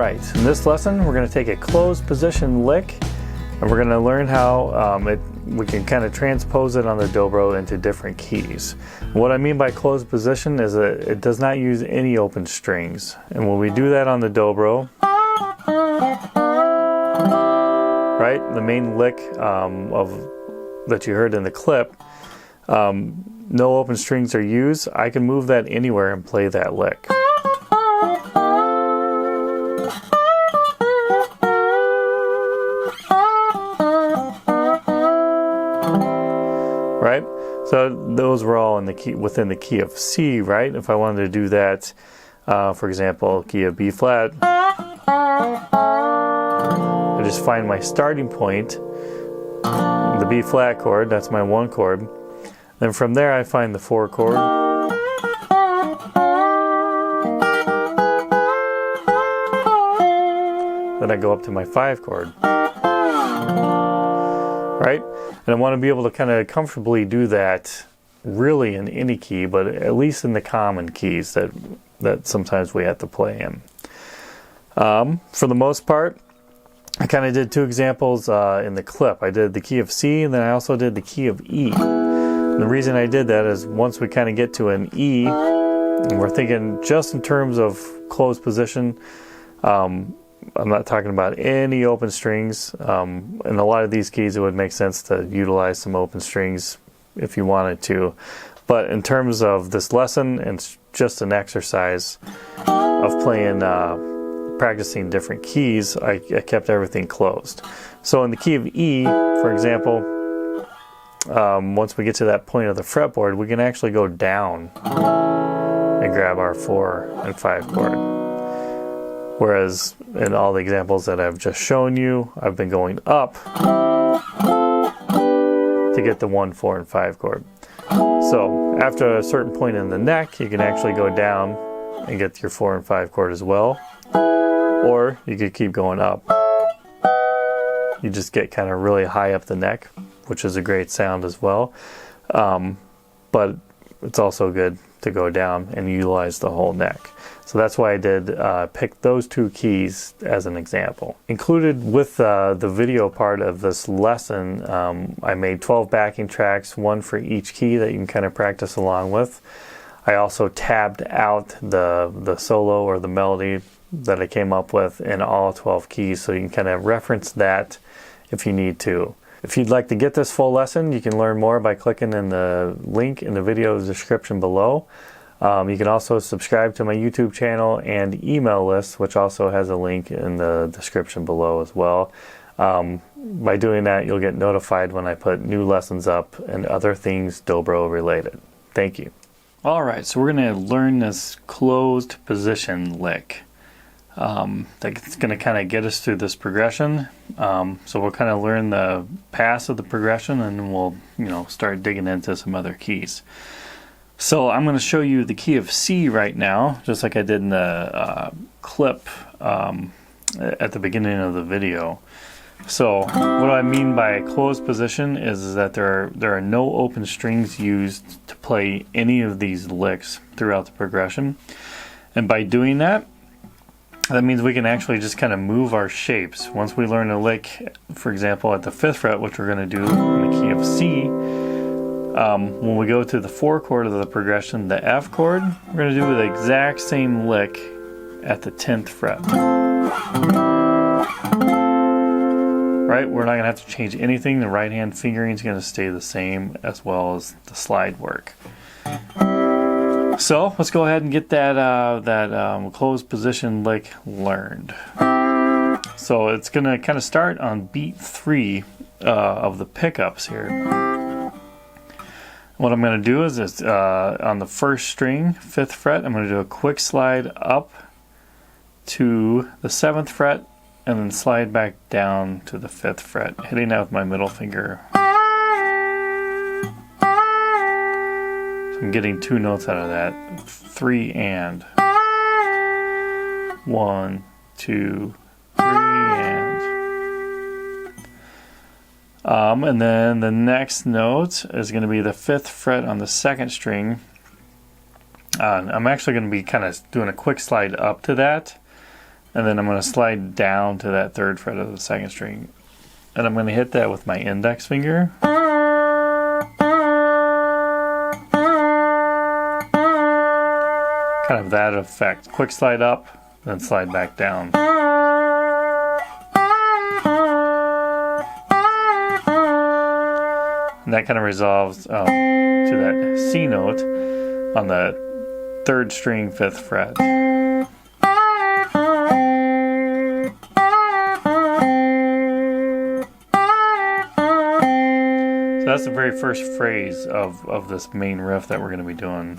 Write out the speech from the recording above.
Alright, in this lesson we're going to take a closed position lick and we're going to learn how we can kind of transpose it on the dobro into different keys. What I mean by closed position is that it does not use any open strings. And when we do that on the dobro, right, the main lick that you heard in the clip, no open strings are used. I can move that anywhere and play that lick. Right? So those were all in the key, within the key of C, right? If I wanted to do that, for example, key of B flat, I just find my starting point, the B flat chord, that's my 1 chord. Then from there I find the 4 chord. Then I go up to my 5 chord. Right? And I want to be able to kind of comfortably do that really in any key, but at least in the common keys that sometimes we have to play in. For the most part, I kind of did 2 examples in the clip. I did the key of C and then I also did the key of E. And the reason I did that is once we kind of get to an E, and we're thinking just in terms of closed position, I'm not talking about any open strings. In a lot of these keys it would make sense to utilize some open strings if you wanted to. But in terms of this lesson, it's just an exercise of playing, practicing different keys. I kept everything closed. So in the key of E, for example, once we get to that point of the fretboard, we can actually go down and grab our 4 and 5 chord. Whereas in all the examples that I've just shown you, I've been going up to get the 1, 4, and 5 chord. So after a certain point in the neck, you can actually go down and get your 4 and 5 chord as well. Or you could keep going up. You just get kind of really high up the neck, which is a great sound as well. But it's also good to go down and utilize the whole neck. So that's why I did pick those 2 keys as an example. Included with the video part of this lesson, I made 12 backing tracks, 1 for each key that you can kind of practice along with. I also tabbed out the solo or the melody that I came up with in all 12 keys, so you can kind of reference that if you need to. If you'd like to get this full lesson, you can learn more by clicking in the link in the video description below. You can also subscribe to my YouTube channel and email list, which also has a link in the description below as well. By doing that, you'll get notified when I put new lessons up and other things Dobro related. Thank you. Alright, so we're going to learn this closed position lick. That's going to kind of get us through this progression. So we'll kind of learn the pass of the progression and then we'll start digging into some other keys. So I'm going to show you the key of C right now, just like I did in the clip at the beginning of the video. So what I mean by closed position is that there are no open strings used to play any of these licks throughout the progression. And by doing that, that means we can actually just kind of move our shapes. Once we learn a lick, for example, at the 5th fret, which we're going to do in the key of C, when we go to the 4 chord of the progression, the F chord, we're going to do the exact same lick at the 10th fret. Right? We're not going to have to change anything. The right hand fingering is going to stay the same as well as the slide work. So let's go ahead and get that closed position lick learned. So it's going to kind of start on beat 3 of the pickups here. What I'm going to do is on the 1st string, 5th fret, I'm going to do a quick slide up to the 7th fret and then slide back down to the 5th fret, hitting that with my middle finger. So I'm getting 2 notes out of that, 3 and. 1, 2, 3 and. And then the next note is going to be the 5th fret on the 2nd string. I'm actually going to be kind of doing a quick slide up to that. and then I'm going to slide down to that 3rd fret of the 2nd string, and I'm going to hit that with my index finger. Kind of that effect. Quick slide up, then slide back down. And that kind of resolves to that C note on the 3rd string, 5th fret. So that's the very first phrase of this main riff that we're going to be doing.